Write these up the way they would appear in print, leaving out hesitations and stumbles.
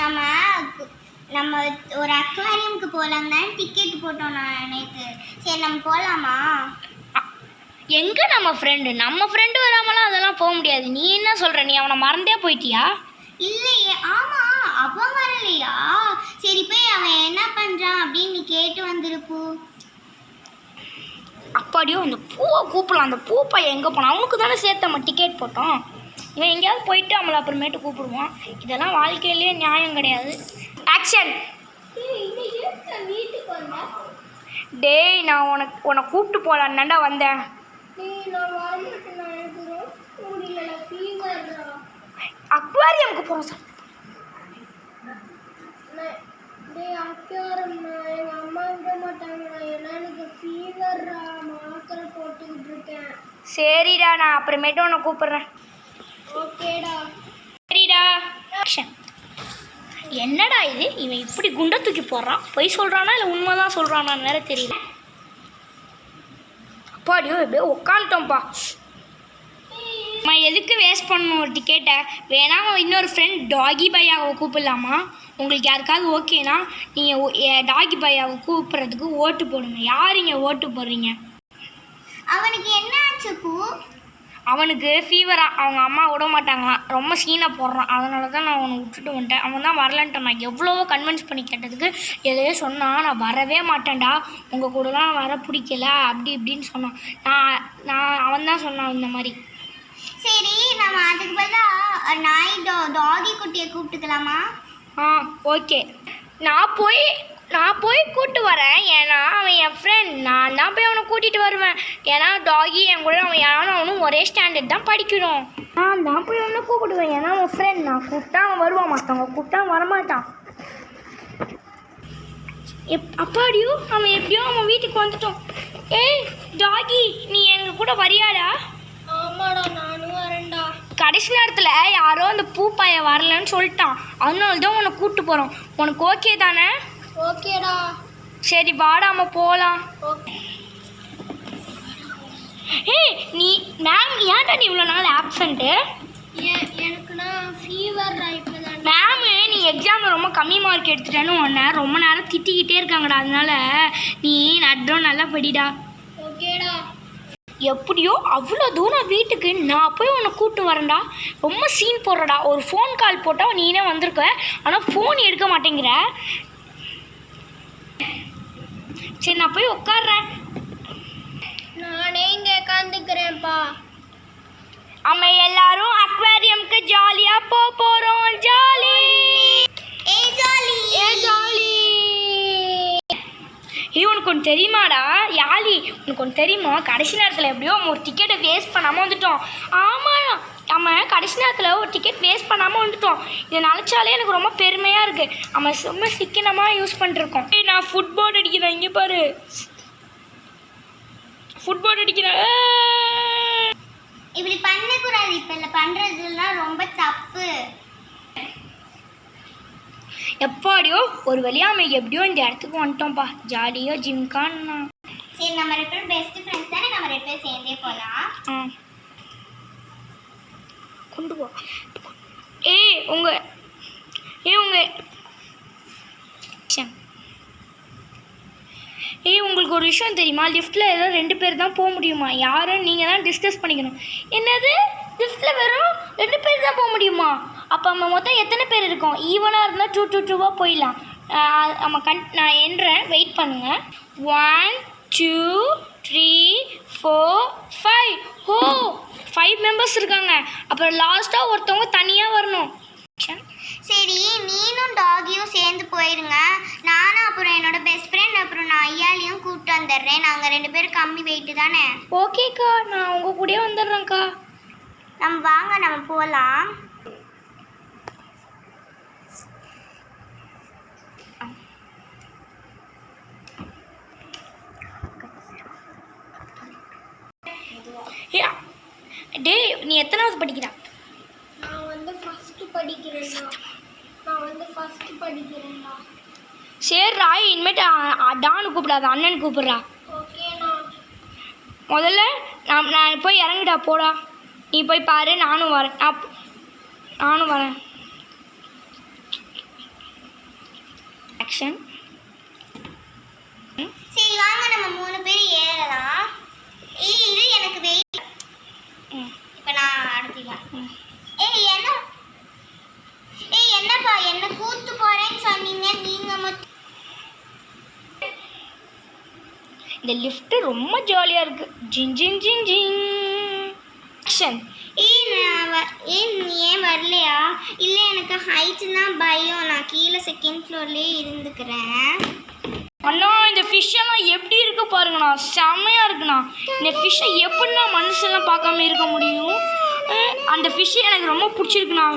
நம்ம நம்ம ஒரு அக்வாரியமுக்கு போகலாம் தான் டிக்கெட் போட்டோம் நான் நேற்று. சரி நம்ம போகலாமா? எங்கே நம்ம ஃப்ரெண்டு வராமலாம் அதெல்லாம் போக முடியாது. நீ என்ன சொல்கிற? நீ அவனை மறந்தே போயிட்டியா? இல்லையே. ஆமாம், அவன் வரலையா? சரி போய் அவன் என்ன பண்ணுறான் அப்படின்னு நீ கேட்டு வந்துருப்போ. அப்படியோ அந்த பூவை கூப்பிடலாம். அந்த பூ பையன் எங்கே போனான்? அவனுக்கு தானே சேர்த்து நம்ம டிக்கெட் போட்டோம். இவன் எங்கேயாவது போயிட்டு நம்மளை அப்புறமேட்டு கூப்பிடுவான். இதெல்லாம் வாழ்க்கையிலேயே நியாயம் கிடையாது. ஆக்ஷன். டேய், நான் உன்னை கூப்பிட்டு போகலான்னாண்டா வந்தேன். அக்வாரியமுக்கு போகிறோம் சார். சரிடா, நான் அப்புறமேட்டு உன்னை கூப்பிடுறேன். ஓகேடா. சரிடா. என்னடா இது, இவன் இப்படி குண்டை தூக்கி போடுறான்? பொய் சொல்கிறானா இல்லை உண்மை தான் சொல்கிறானான்னு வேற தெரியல. அப்பாடியோ எப்படியோ உட்காந்துட்டோம்ப்பா. நான் எதுக்கு வேஸ்ட் பண்ணணும் ஒரு டிக்கெட்டை? வேணா இன்னொரு ஃப்ரெண்ட் டாகி பையாவை கூப்பிடலாமா? உங்களுக்கு யாருக்காவது ஓகேனா நீங்கள் டாகி பையாவை கூப்பிட்றதுக்கு ஓட்டு போடுங்க. யார் இங்கே ஓட்டு போடுறீங்க? அவனுக்கு என்ன ஆச்சு பூ? அவனுக்கு ஃபீவராக, அவங்க அம்மா விட மாட்டாங்களாம். ரொம்ப சீனாக போடுறான். அதனால தான் நான் அவனை விட்டுட்டு வந்துட்டேன். அவன் தான் வரலன்ட்டான். நான் எவ்வளவோ கன்வின்ஸ் பண்ணி கேட்டதுக்கு எதையோ சொன்னான். நான் வரவே மாட்டேன்டா, உங்கள் கூடலாம் வர பிடிக்கல அப்படி இப்படின்னு சொன்னான். அவன் தான் சொன்னான் இந்த மாதிரி. சரி, நம்ம அதுக்கு பதிலாக நாய் டாகி குட்டியை கூப்பிட்டுக்கலாமா? ஓகே. நான் போய் கூப்பிட்டு வரேன். ஏன்னா அவன் என் ஃப்ரெண்ட். நான் தான் போய் அவனை கூட்டிகிட்டு வருவேன். ஏன்னா டாகி என் கூட அவனும் ஒரே ஸ்டாண்டர்ட் தான் படிக்கணும். நான் தான் போய் அவனை கூப்பிடுவேன். ஏன்னா அவன் ஃப்ரெண்ட். நான் கூப்பிட்டா அவன் வருவான், மற்றவங்க கூப்பிட்டா வரமாட்டான். அப்பாடியோ அவன் எப்படியோ அவன் வீட்டுக்கு வந்துட்டோம். ஏய் டாகி, நீ எங்கள் கூட வரியாடா? ஆமாடா, நானும் வரேன்டா. கடைசி நேரத்தில் யாரோ அந்த பூ பையன் வரலன்னு சொல்லிட்டான். அதனால தான் உன்னை கூப்பிட்டு போகிறோம். உனக்கு ஓகே தானே? ஓகேடா. சரி வாடாம போகலாம். ஏய் நீ மேம் ஏன்டா நீ இவ்வளோ நாள் ஆப்சண்ட்டு? எனக்குன்னா ஃபீவர் இப்போதான். மேமு நீ எக்ஸாமில் ரொம்ப கம்மி மார்க் எடுத்துட்டேன்னு உன்னை ரொம்ப நேரம் திட்டிக்கிட்டே இருக்காங்கடா. அதனால நீ நட்டம் நல்லா படிடா. ஓகேடா. எப்படியோ அவ்வளோ தூரம் வீட்டுக்கு நான் போய் உன்னை கூப்பிட்டு வரேன்டா. ரொம்ப சீன் போடுறடா. ஒரு ஃபோன் கால் போட்டால் நீனே வந்திருக்க, ஆனால் ஃபோன் எடுக்க மாட்டேங்கிற. சரி நான் போய் உட்காடுறேன். நானே இங்கே உட்காந்துக்கிறேன்ப்பா. நம்ம எல்லாரும் அக்வாரியமுக்கு ஜாலியாக போகிறோம். Jolly jolly jolly. உனக்கு ஒன்று தெரியுமாடா யாலி? உனக்கு ஒன்று தெரியுமா? கடைசி நேரத்தில் எப்படியோ நம்ம ஒரு டிக்கெட்டை வேஸ்ட் பண்ணாமல் வந்துட்டோம். ஆமாம், நம்ம கடைசி நேரத்தில் ஒரு டிக்கெட் வேஸ்ட் பண்ணாமல் வந்துட்டோம். இதை நினச்சாலே எனக்கு ரொம்ப பெருமையாக இருக்குது. நம்ம ரொம்ப சிக்கனமாக யூஸ் பண்ணிருக்கோம். நான் ஃபுட்பால் அடிக்கிறேன். இங்கே பாரு, ஃபுட்பால் அடிக்கிறேன். இப்படி பண்ணக்கூடாது. இப்போ இல்லை பண்ணுறதுலாம் ரொம்ப தப்பு. எப்பாடியோ ஒரு வழியாக நம்ம எப்படியோ இந்த இடத்துக்கு வந்துட்டோம்ப்பா. ஜாலியோ ஜிம்கான்னா. சரி, நம்ம 2 பேரும் பெஸ்ட் ஃப்ரெண்ட்ஸ் தானே, நம்ம 2 பேரும் சேர்ந்தே போகலாம். கொண்டு போ. உங்களுக்கு ஒரு விஷயம் தெரியுமா? லிஃப்ட்டில் ஏதோ 2 பேர் தான் போக முடியுமா? யாரும் நீங்கள் தான் டிஸ்கஸ் பண்ணிக்கணும். என்னது, லிஃப்ட்டில் வெறும் 2 பேர் தான் போக முடியுமா? அப்போ நம்ம மொத்தம் எத்தனை பேர் இருக்கோம்? ஈவனாக இருந்தால் 2 போயிடலாம். நான் எண்ணுறேன், வெயிட் பண்ணுங்கள். 1 2 3 4 5. 5 மெம்பர்ஸ் இருக்காங்க. அப்புறம் லாஸ்ட்டாக ஒருத்தவங்க தனியாக வரணும். சரி, நீனும் டாகியும் சேர்ந்து போயிடுங்க. நானும் அப்புறம் என்னோட பெஸ்ட் ஃப்ரெண்ட் அப்புறம் நான் ஐயாலையும் கூப்பிட்டு வந்துடுறேன். நாங்கள் 2 பேரும் கம்மி வெயிட்டு தானே. ஓகேக்கா, நான் உங்கள் கூடயே வந்துடுறேன்க்கா. வாங்க நம்ம போகலாம். டேய், நீ எத்தனாவது படிக்கிறா? நான் வந்து ஃபர்ஸ்ட் படிக்கிறேன்டா. சரிடா, இனிமேட்டு டானு கூப்பிடாத, அண்ணன் கூப்பிட்றா. ஓகேண்ணா. முதல்ல நான் போய் இறங்குடா. போடா, நீ போய் பாரு. நானும் வரேன். ஆக்ஷன். சரி வாங்க நம்ம 3 பேர் ஏறலாம். இது எனக்கு வெயிட். இப்போ நான் அடுத்துக்கலாம். என்னப்பா என்ன கூத்து போறேன்னு சொன்னீங்க, நீங்க மட்டும். இந்த லிஃப்ட் ரொம்ப ஜாலியா இருக்கு. ஜின் ஜின் ஜின் ஜின். ஆக்ஷன். நீ ஏன் வரலையா? இல்லை எனக்கு ஹைட்டு தான் பயம், நான் கீழே செகண்ட் ஃப்ளோர்லேயே இருந்துக்கிறேன். அண்ணா இந்த ஃபிஷ் எல்லாம் எப்படி இருக்கு பாருங்கண்ணா, செம்மையா இருக்குண்ணா. இந்த ஃபிஷ்ஷை எப்படின்னா மனுஷெல்லாம் பார்க்காம இருக்க முடியும்? அந்த ஃபிஷ்ஷு எனக்கு ரொம்ப பிடிச்சிருக்குண்ணா.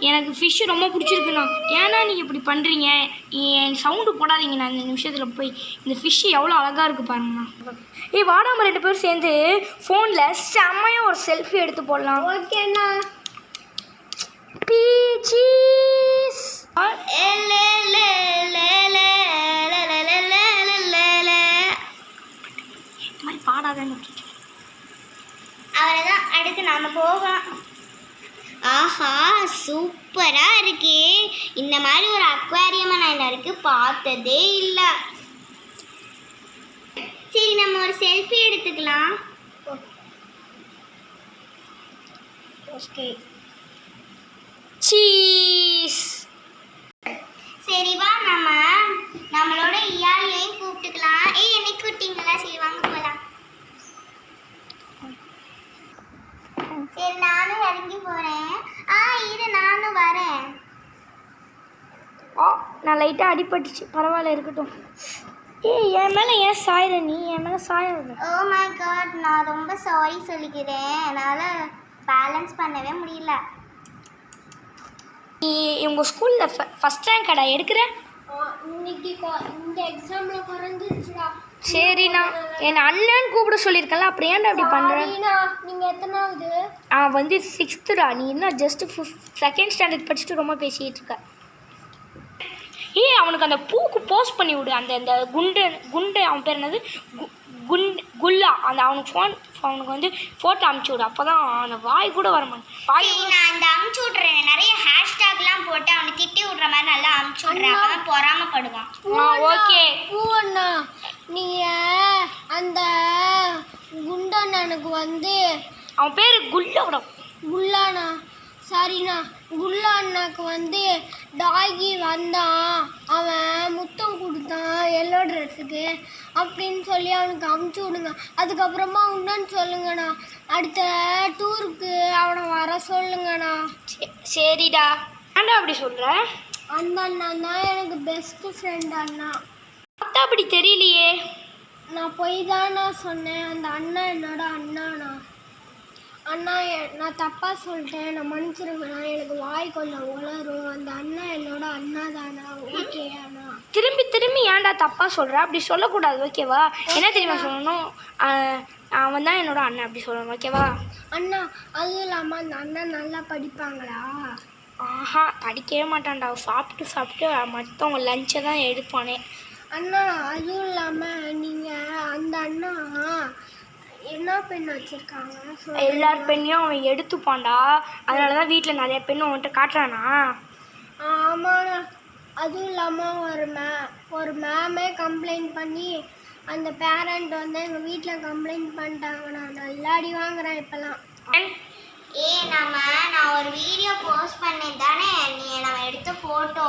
எனக்கு ஃபிஷ்ஷு ரொம்ப பிடிச்சிருக்குண்ணா. ஏன்னா நீங்கள் இப்படி பண்ணுறீங்க? என் சவுண்டு போடாதீங்கண்ணா. இந்த நிமிஷத்தில் போய் இந்த ஃபிஷ்ஷு எவ்வளோ அழகாக இருக்குது பாருங்கண்ணா. வாடா நம்ம 2 பேரும் சேர்ந்து ஃபோனில் செம்மையாக ஒரு செல்ஃபி எடுத்து போடலாம். ஓகேண்ணா. பீச்சீஸ். பாடாதன்னு அவ்வளோதான், அடுத்து நாம் போகலாம். ஆஹா சூப்பராக இருக்கே. இந்த மாதிரி ஒரு அக்வாரியமாக நான் இன்ன வரைக்கும் பார்த்ததே இல்லை. சரி நம்ம ஒரு செல்ஃபி எடுத்துக்கலாம். ஓகே. சீஸ். சரி வா நம்மளோட இயாலியையும் கூப்பிட்டுக்கலாம். என்னை கூப்பிட்டீங்களா? சரி வாங்க போகலாம். சரி நானும் இறங்கி போகிறேன். இது நானும் வரேன். நான் லைட்டாக அடிபட்டுச்சு, பரவாயில்ல இருக்கட்டும். என் மேலே ஏன் சாயிர? நீ என் மேலே சாயிர. ஓ மை காட், நான் ரொம்ப சாரி சொல்லிக்கிறேன். என்னால் பேலன்ஸ் பண்ணவே முடியல. நீ உங்கள் ஸ்கூலில் ஃபஸ்ட் ரேங்க் கடை எடுக்கிற? இன்னைக்கு இந்த எக்ஸாமில் குறைஞ்சிருச்சுடா. சரிண்ணா, என் அண்ணன் கூப்பிட சொல்லியிருக்கல, அப்புறம் ஏன்டா அப்படி பண்ணுறேன்? நீங்கள் எத்தனாவது? வந்து 6th. நீ இன்னும் ஜஸ்ட்டு 2nd ஸ்டாண்டர்ட் படிச்சுட்டு ரொம்ப பேசிகிட்டு இருக்க. அவனுக்கு அந்த பூக்கு போஸ்ட் பண்ணி விடு. அந்த குண்டு அவன் பேர் என்னது? குல்லா. அவனுக்கு வந்து ஃபோட்டோ அமுச்சு விடு. அப்போ தான் அந்த வாய் கூட வரமாட்டேன். நான் அந்த அமுச்சு விட்றேன். நிறைய ஹேஷ்டேக்லாம் போட்டு அவனை திட்டி விட்ற மாதிரி நல்லா அமுச்சு விட்றேன். அப்போ தான் பொறாமப்படுவான். ஓகே. பூவண்ணா நீங்கள் அந்த குண்டண்ணனுக்கு வந்து அவன் பேர் குல்லாண்ணா. சரிண்ணா, குல்லா அண்ணாக்கு வந்து டாகி வந்தான், அவன் முத்தம் கொடுத்தான் எல்லோ ட்ரெஸ்ஸுக்கு அப்படின்னு சொல்லி அவனுக்கு அமுச்சு விடுங்க. அதுக்கப்புறமா உண்டன்னு சொல்லுங்கண்ணா. அடுத்த டூருக்கு அவனை வர சொல்லுங்கண்ணா. சரிடா. ஏன்டா அப்படி சொல்கிற? அந்த அண்ணா தான் எனக்கு பெஸ்ட்டு ஃப்ரெண்ட் அண்ணா. பார்த்தா அப்படி தெரியலையே. நான் போய் தாண்ணா சொன்னேன். அந்த அண்ணா என்னோட அண்ணாண்ணா. அண்ணா நான் தப்பாக சொல்லிட்டேன், நான் மன்னிச்சிருங்கண்ணா. எனக்கு வாய் கொஞ்சம் உளரும். அந்த அண்ணா என்னோட அண்ணா தானா? ஓகே அண்ணா. திரும்பி ஏன்டா தப்பாக சொல்கிற? அப்படி சொல்லக்கூடாது, ஓகேவா? என்ன தெரியுமா சொல்லணும்? அவன் தான் என்னோட அண்ணன் அப்படி சொல்லணும், ஓகேவா? அண்ணா அதுவும் இல்லாமல் அந்த அண்ணன் நல்லா படிப்பாங்களா? படிக்கவே மாட்டான்டா. சாப்பிட்டு மற்றவங்க லஞ்சை தான் எடுப்பானே. அண்ணா அதுவும் இல்லாமல் நீங்கள் அந்த அண்ணா என்ன பெண் வச்சுருக்காங்க? எல்லார் பெண்ணையும் அவன் எடுத்துப்பான்டா. அதனால தான் வீட்டில் நிறைய பெண்ணு அவன்கிட்ட காட்டுறானா? ஆமாண்ணா. அதுவும் இல்லாமல் ஒரு மேமே கம்ப்ளைண்ட் பண்ணி அந்த பேரண்ட் வந்து எங்கள் வீட்டில் கம்ப்ளைண்ட் பண்ணிட்டாங்கண்ணா. நல்லா அடி வாங்குறேன் இப்போல்லாம். நான் ஒரு வீடியோ போஸ்ட் பண்ணேன் தானே, நம்ம எடுத்த ஃபோட்டோ.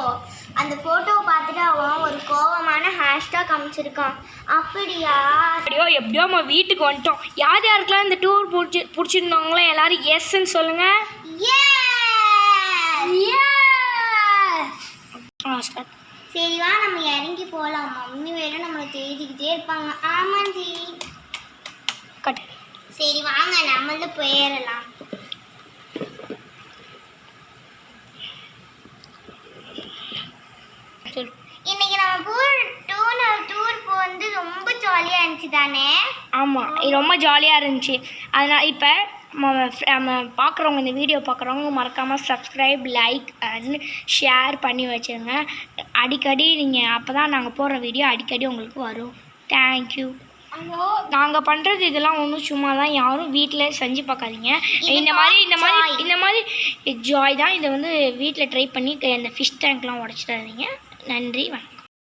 அந்த ஃபோட்டோவை பார்த்துட்டு அவன் ஒரு கோவமான ஹேஷ்டாக் அனுப்பிச்சிருக்கான். அப்படியா? எப்படியோ நம்ம வீட்டுக்கு வந்துட்டோம். யாருக்கெல்லாம் இந்த டூர் பிடிச்சிருந்தாங்களோ எல்லாரும் எஸ்ன்னு சொல்லுங்க. சரி வா நம்ம இறங்கி போகலாம். மம்மி வேற நம்மளை தேடிக்கிட்டே இருப்பாங்க. ஆமாஞ்சி. சரி வாங்க நம்மளும் போயிடலாம். இன்னைக்கு நம்ம டூர் வந்து ரொம்ப ஜாலியாக இருந்துச்சு தானே? ஆமாம், ரொம்ப ஜாலியாக இருந்துச்சு. அதனால் இப்போ நம்ம பார்க்குறவங்க, இந்த வீடியோ பார்க்குறவங்க மறக்காமல் சப்ஸ்கிரைப், லைக் அண்ட் ஷேர் பண்ணி வச்சுருங்க. அடிக்கடி நீங்கள் அப்போ தான் நாங்கள் போடுற வீடியோ அடிக்கடி உங்களுக்கு வரும். தேங்க்யூ. நாங்கள் பண்ணுறது இதெல்லாம் ஒன்றும் சும்மா தான், யாரும் வீட்டில் செஞ்சு பார்க்காதீங்க. இந்த மாதிரி ஜாய் தான். இதை வந்து வீட்டில் ட்ரை பண்ணி இந்த ஃபிஷ் டேங்க்லாம் உடச்சிடாதீங்க. நன்றி, வணக்கம்.